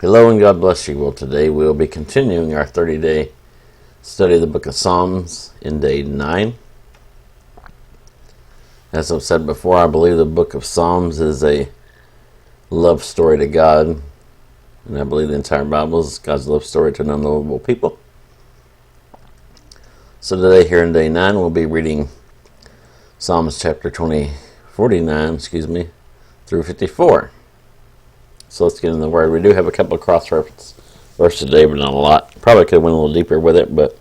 Hello and God bless you. Well, today we'll be continuing our 30-day study of the book of Psalms in day 9. As I've said before, I believe the book of Psalms is a love story to God, and I believe the entire Bible is God's love story to an unknowable people. So today, here in day 9, we'll be reading Psalms chapter 49 through 54. So let's get in the Word. We do have a couple of cross-reference verses today, but not a lot. Probably could have went a little deeper with it, but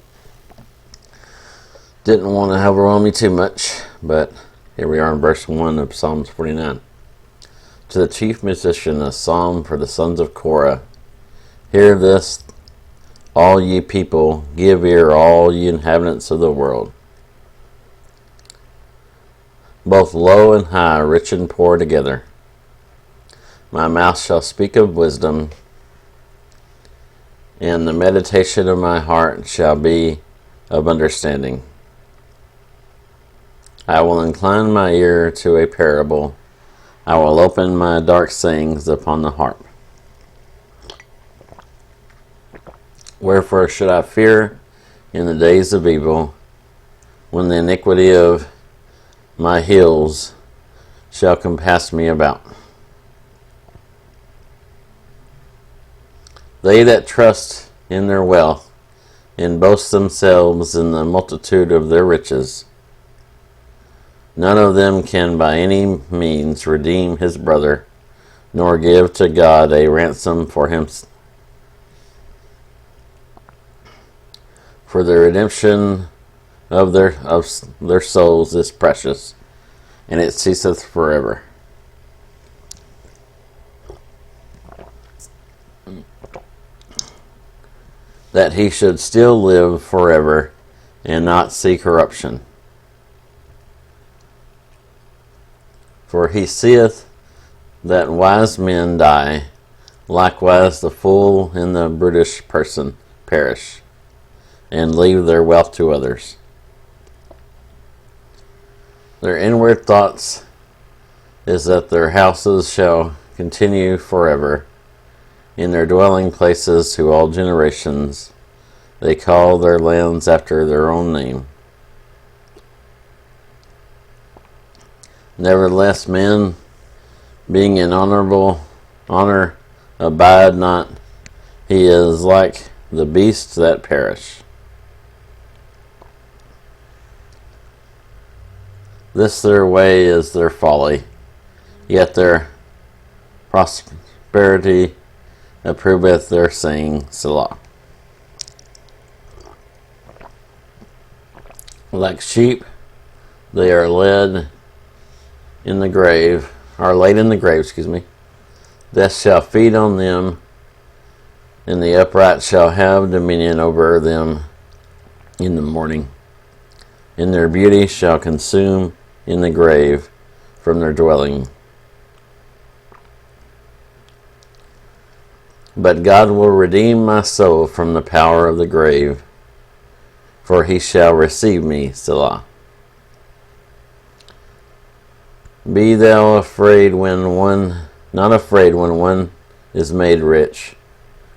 didn't want to overwhelm you too much. But here we are in verse 1 of Psalms 49. To the chief musician, a psalm for the sons of Korah. Hear this, all ye people, give ear, all ye inhabitants of the world. Both low and high, rich and poor together. My mouth shall speak of wisdom, and the meditation of my heart shall be of understanding. I will incline my ear to a parable. I will open my dark sayings upon the harp. Wherefore should I fear in the days of evil, when the iniquity of my heels shall compass me about? They that trust in their wealth and boast themselves in the multitude of their riches, none of them can by any means redeem his brother, nor give to God a ransom for him. For the redemption of their souls is precious, and it ceaseth forever. That he should still live forever and not see corruption. For he seeth that wise men die, likewise the fool and the brutish person perish, and leave their wealth to others. Their inward thoughts is that their houses shall continue forever. In their dwelling places to all generations, they call their lands after their own name. Nevertheless, men, being in honor, abide not. He is like the beasts that perish. This their way is their folly, yet their prosperity approveth their saying, Selah. Like sheep, they are laid in the grave. Death shall feed on them, and the upright shall have dominion over them in the morning. And their beauty shall consume in the grave from their dwelling. But God will redeem my soul from the power of the grave, for he shall receive me, Selah. Be thou not afraid when one is made rich,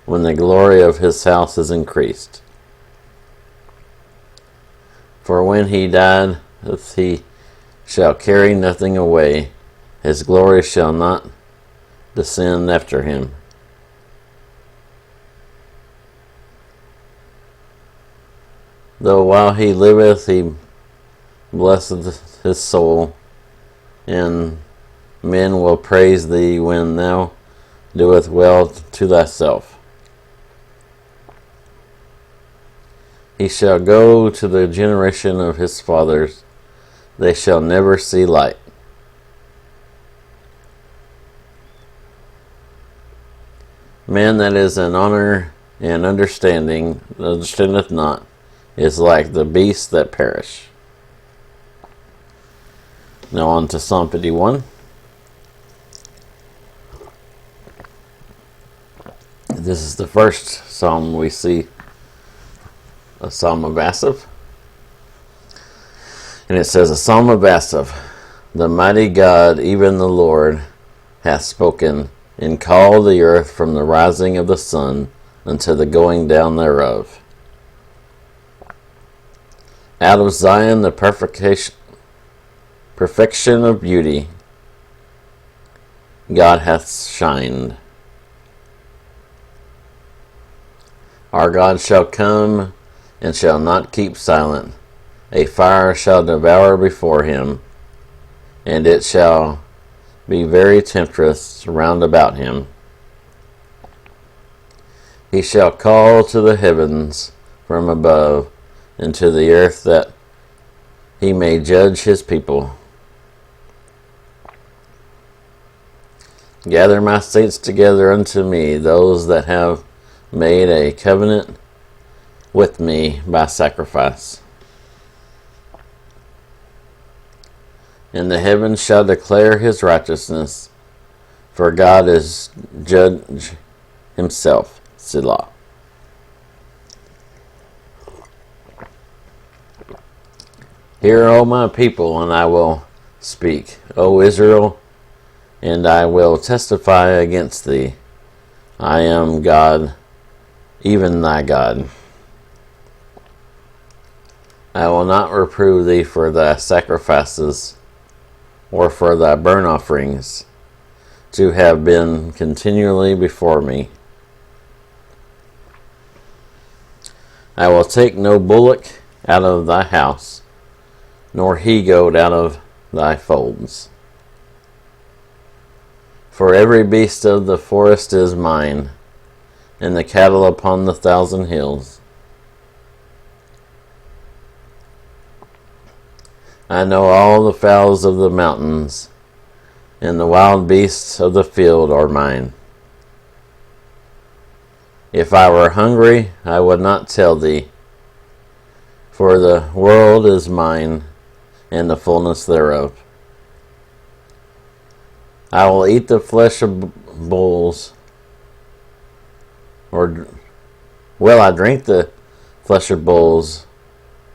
when the glory of his house is increased. For when he died, he shall carry nothing away, his glory shall not descend after him. Though while he liveth, he blesseth his soul, and men will praise thee when thou doest well to thyself. He shall go to the generation of his fathers, they shall never see light. Man that is in honor and understandeth not, is like the beasts that perish. Now on to Psalm 51. This is the first psalm we see, a psalm of Asaph. And it says, a psalm of Asaph. The mighty God, even the Lord, hath spoken, and call the earth from the rising of the sun unto the going down thereof. Out of Zion the perfection of beauty God hath shined. Our God shall come and shall not keep silent. A fire shall devour before him, and it shall be very tempestuous round about him. He shall call to the heavens from above, and to the earth, that he may judge his people. Gather my saints together unto me, those that have made a covenant with me by sacrifice. And the heavens shall declare his righteousness, for God is judge himself. Selah. Hear, O my people, and I will speak, O Israel, and I will testify against thee. I am God, even thy God. I will not reprove thee for thy sacrifices, or for thy burnt offerings, to have been continually before me. I will take no bullock out of thy house, nor he-goat out of thy folds. For every beast of the forest is mine, and the cattle upon the 1,000 hills. I know all the fowls of the mountains, and the wild beasts of the field are mine. If I were hungry, I would not tell thee, for the world is mine, and the fullness thereof. I will eat the flesh of bulls, or will I drink the flesh of bulls,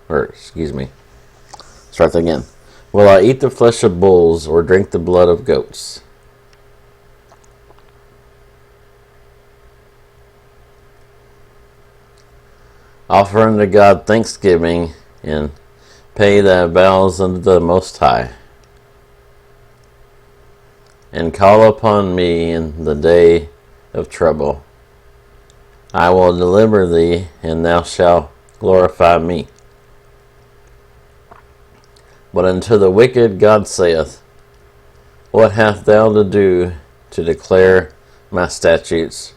Start again. Will I eat the flesh of bulls, or drink the blood of goats? Offer unto God thanksgiving, and pay thy vows unto the Most High. And call upon me in the day of trouble. I will deliver thee, and thou shalt glorify me. But unto the wicked God saith, What hast thou to do to declare my statutes,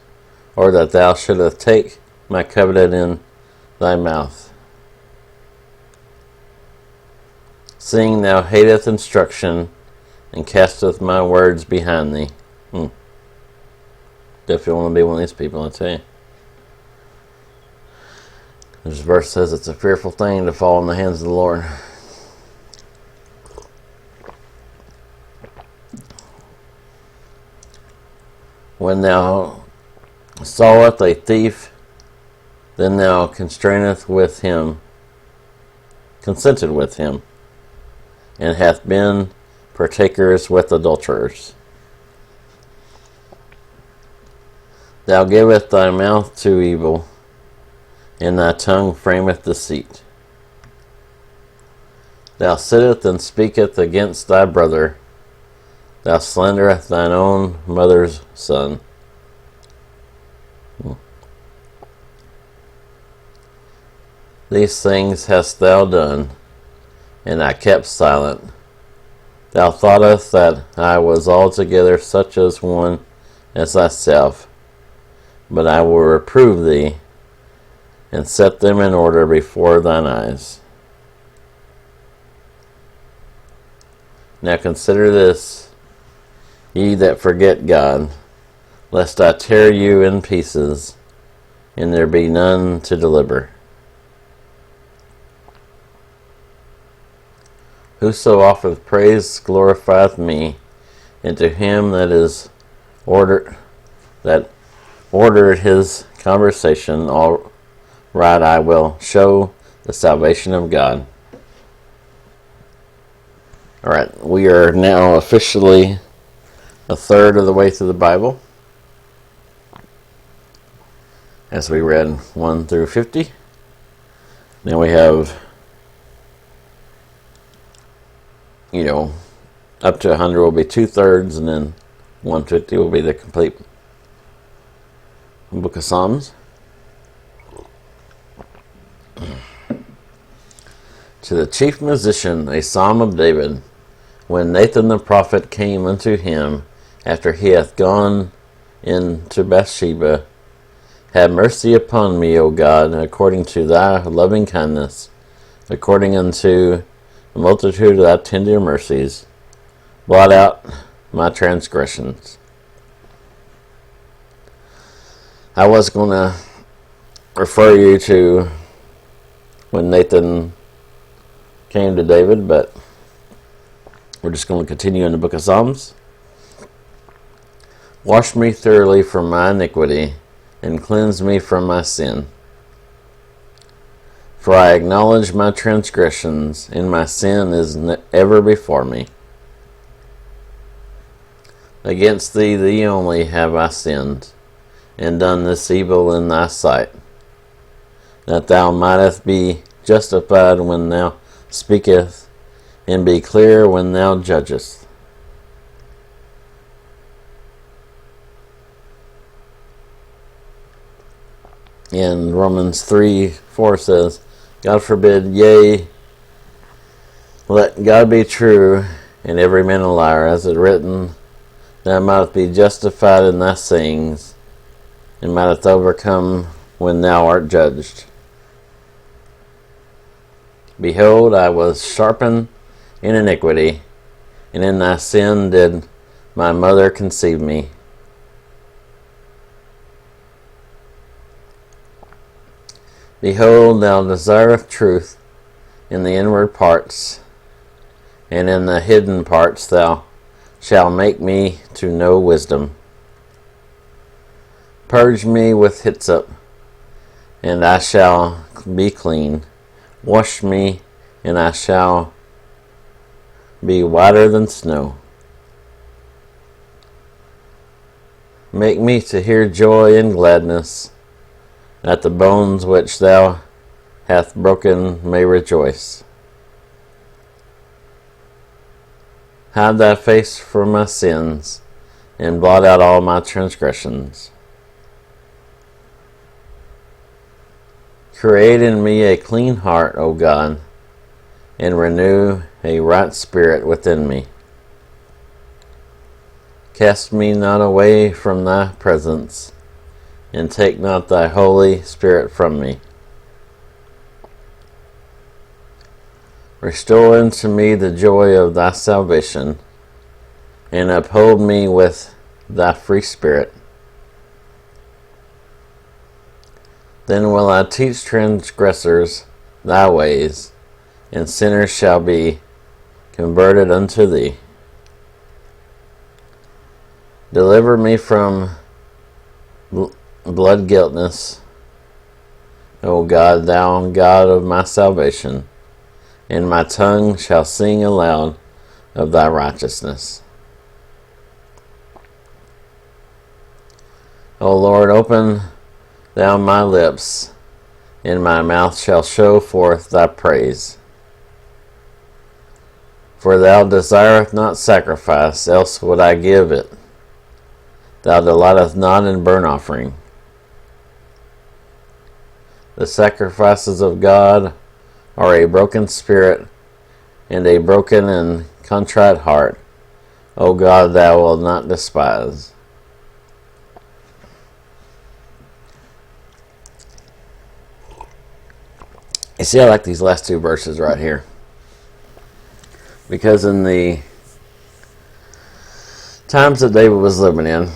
or that thou shouldest take my covenant in thy mouth? Seeing thou hateth instruction, and casteth my words behind thee. Definitely want to be one of these people, I tell you. This verse says it's a fearful thing to fall in the hands of the Lord. When thou sawest a thief, then thou consenteth with him, and hath been partakers with adulterers. Thou givest thy mouth to evil, and thy tongue frameth deceit. Thou sittest and speakest against thy brother. Thou slanderest thine own mother's son. These things hast thou done, and I kept silent. Thou thoughtest that I was altogether such as one as thyself, but I will reprove thee, and set them in order before thine eyes. Now consider this, ye that forget God, lest I tear you in pieces, and there be none to deliver. Whoso offereth praise glorifieth me, and to him that ordered his conversation all right I will show the salvation of God. Alright, we are now officially a third of the way through the Bible. as we read 1 through 50. Now we have, up to 100 will be 2/3, and then 150 will be the complete book of Psalms. To the chief musician, a psalm of David, when Nathan the prophet came unto him after he hath gone in to Bathsheba. Have mercy upon me, O God, according to thy loving kindness, according unto the multitude of thy tender mercies. Blot out my transgressions. I was going to refer you to when Nathan came to David, but we're just going to continue in the book of Psalms. Wash me thoroughly from my iniquity, and cleanse me from my sin. For I acknowledge my transgressions, and my sin is ever before me. Against thee only have I sinned, and done this evil in thy sight, that thou mightest be justified when thou speakest, and be clear when thou judgest. In Romans 3:4 says, God forbid, yea, let God be true, and every man a liar, as it is written, thou mightest be justified in thy sayings, and mightest overcome when thou art judged. Behold, I was sharpened in iniquity, and in thy sin did my mother conceive me. Behold, thou desirest truth in the inward parts, and in the hidden parts thou shalt make me to know wisdom. Purge me with hyssop, and I shall be clean. Wash me, and I shall be whiter than snow. Make me to hear joy and gladness, that the bones which thou hast broken may rejoice. Hide thy face from my sins, and blot out all my transgressions. Create in me a clean heart, O God, and renew a right spirit within me. Cast me not away from thy presence, and take not thy Holy Spirit from me. Restore unto me the joy of thy salvation, and uphold me with thy free spirit. Then will I teach transgressors thy ways, and sinners shall be converted unto thee. Deliver me from blood guiltness, O God, thou God of my salvation, and my tongue shall sing aloud of thy righteousness. O Lord, open thou my lips, and my mouth shall show forth thy praise. For thou desirest not sacrifice, else would I give it. Thou delightest not in burnt offering. The sacrifices of God are a broken spirit, and a broken and contrite heart, O God, thou wilt not despise. You see, I like these last two verses right here, because in the times that David was living in,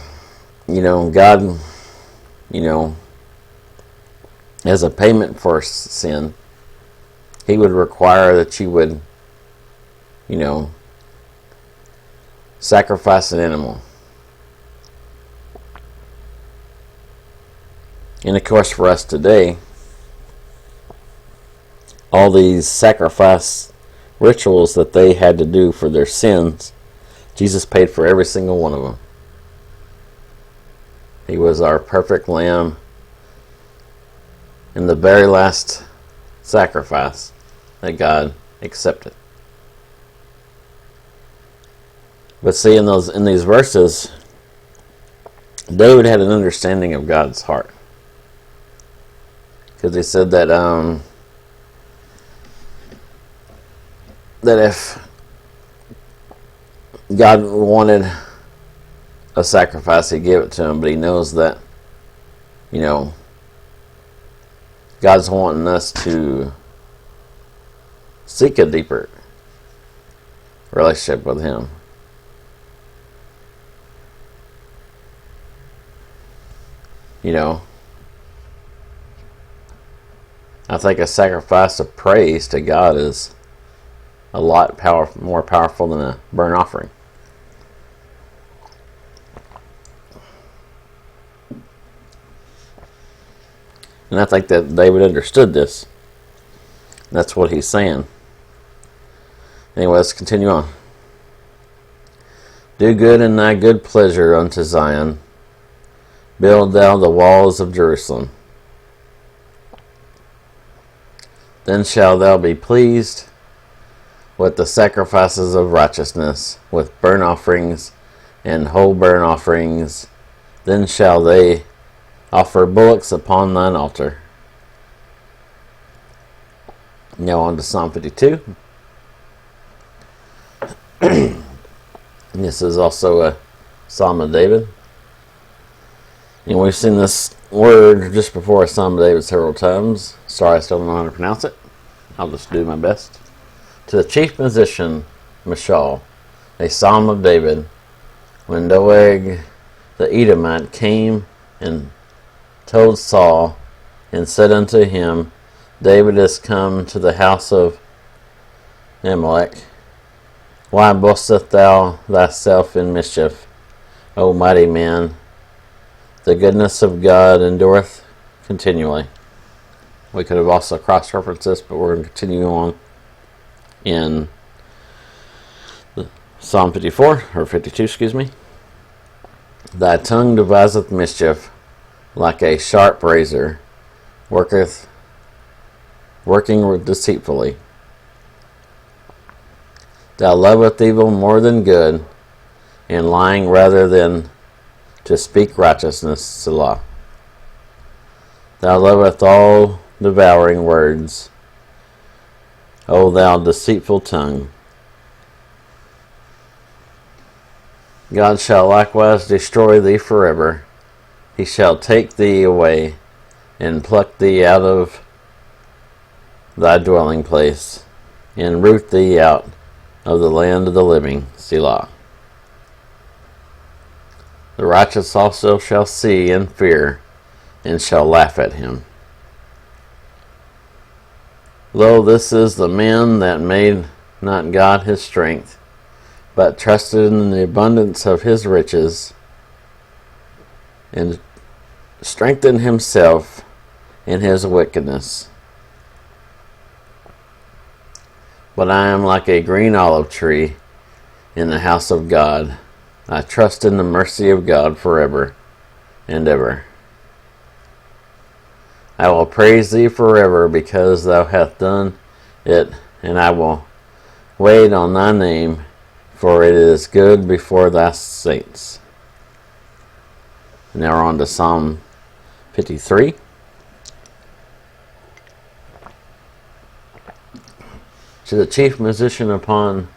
God, as a payment for sin, he would require that you would, sacrifice an animal. And of course, for us today, all these sacrifice rituals that they had to do for their sins, Jesus paid for every single one of them. He was our perfect lamb in the very last sacrifice that God accepted. But see, in these verses, David had an understanding of God's heart, because he said that if God wanted a sacrifice, He gave it to him. But he knows that, God's wanting us to seek a deeper relationship with Him. I think a sacrifice of praise to God is a lot more powerful than a burnt offering. And I think that David understood this. That's what he's saying. Anyway, let's continue on. Do good in thy good pleasure unto Zion. Build thou the walls of Jerusalem. Then shalt thou be pleased with the sacrifices of righteousness, with burnt offerings and whole burnt offerings. Then shall they offer bullocks upon thine altar. Now on to Psalm 52. This is also a Psalm of David. And we've seen this word just before, a Psalm of David, several times. Sorry, I still don't know how to pronounce it. I'll just do my best. To the chief musician, Mishal, a Psalm of David, when Doeg the Edomite came and told Saul, and said unto him, David is come to the house of Amalek. Why boastest thou thyself in mischief, O mighty man? The goodness of God endureth continually. We could have also cross-referenced this, but we're going to continue on in Psalm 54, or 52, excuse me. Thy tongue deviseth mischief, like a sharp razor, working deceitfully. Thou lovest evil more than good, and lying rather than to speak righteousness. Selah. Thou lovest all devouring words, O thou deceitful tongue. God shall likewise destroy thee forever. He shall take thee away, and pluck thee out of thy dwelling place, and root thee out of the land of the living. Selah. The righteous also shall see and fear, and shall laugh at him. Lo, this is the man that made not God his strength, but trusted in the abundance of his riches, and strengthened himself in his wickedness. But I am like a green olive tree in the house of God. I trust in the mercy of God forever and ever. I will praise thee forever, because thou hast done it, and I will wait on thy name, for it is good before thy saints. Now we're on to Psalm 53. To the chief musician upon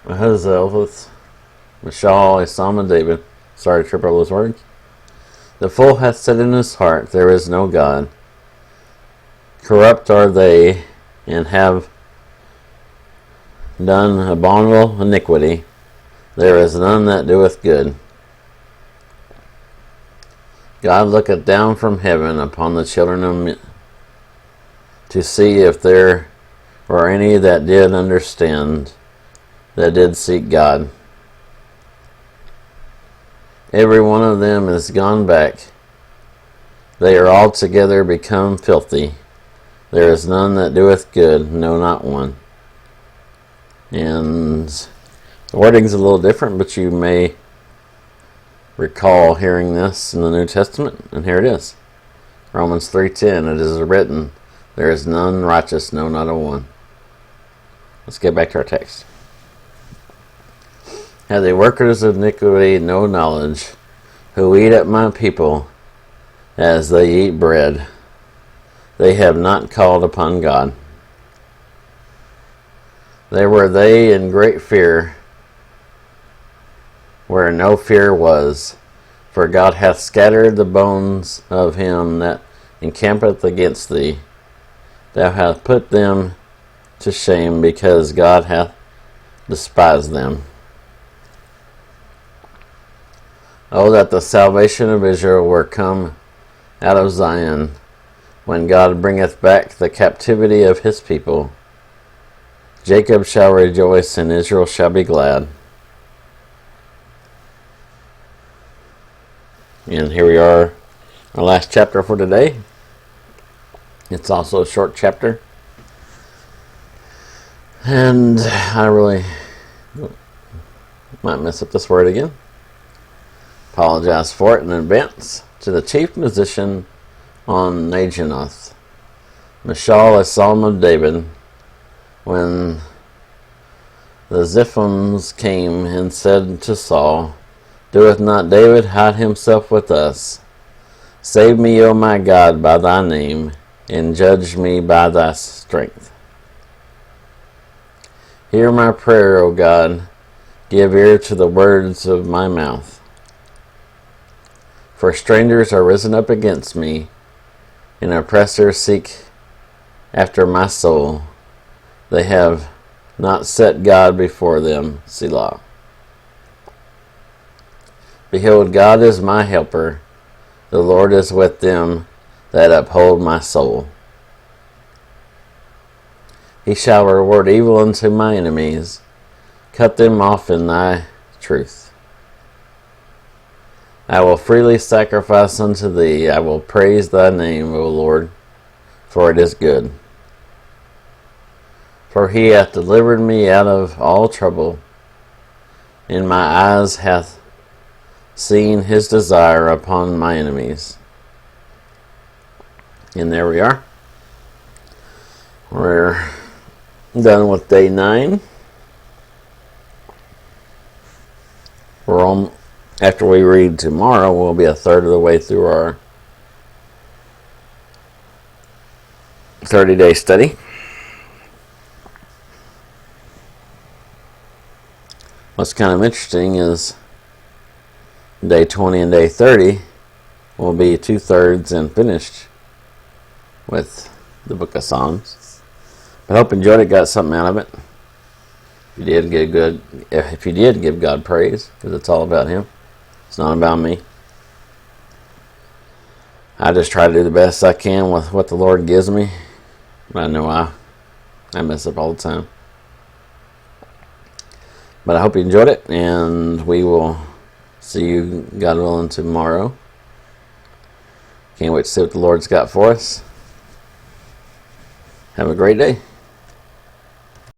Ahuzzath, Mishal, a Psalm of David. Sorry to trip over those words. The fool hath said in his heart, there is no God. Corrupt are they, and have done abominable iniquity. There is none that doeth good. God looketh down from heaven upon the children of men, to see if there were any that did understand, that did seek God. Every one of them is gone back. They are altogether become filthy. There is none that doeth good, no, not one. And the wording's a little different, but you may recall hearing this in the New Testament, and here it is. Romans 3:10, it is written, there is none righteous, no, not a one. Let's get back to our text. Have the workers of iniquity no knowledge, who eat up my people as they eat bread? They have not called upon God. There were they in great fear, where no fear was. For God hath scattered the bones of him that encampeth against thee. Thou hast put them to shame, because God hath despised them. Oh, that the salvation of Israel were come out of Zion, when God bringeth back the captivity of his people. Jacob shall rejoice, and Israel shall be glad. And here we are, our last chapter for today. It's also a short chapter. And I really might mess up this word again. Apologize for it in advance. To the chief musician on Neginoth. Mishal, a psalm of David, when the Ziphims came and said to Saul, doeth not David hide himself with us? Save me, O my God, by thy name, and judge me by thy strength. Hear my prayer, O God. Give ear to the words of my mouth. For strangers are risen up against me, and oppressors seek after my soul. They have not set God before them. Selah. Behold, God is my helper. The Lord is with them that uphold my soul. He shall reward evil unto my enemies. Cut them off in thy truth. I will freely sacrifice unto thee. I will praise thy name, O Lord, for it is good. For he hath delivered me out of all trouble, and my eyes hath seen his desire upon my enemies. And there we are. We're done with day 9. We're on, after we read tomorrow, we'll be a third of the way through our 30-day study. What's kind of interesting is day 20 and day 30 will be 2/3 and finished with the book of Psalms. But I hope you enjoyed it, got something out of it. If you did, give God praise, because it's all about him. It's not about me. I just try to do the best I can with what the Lord gives me. But I know I mess up all the time. But I hope you enjoyed it, and we will see you, God willing, tomorrow. Can't wait to see what the Lord's got for us. Have a great day.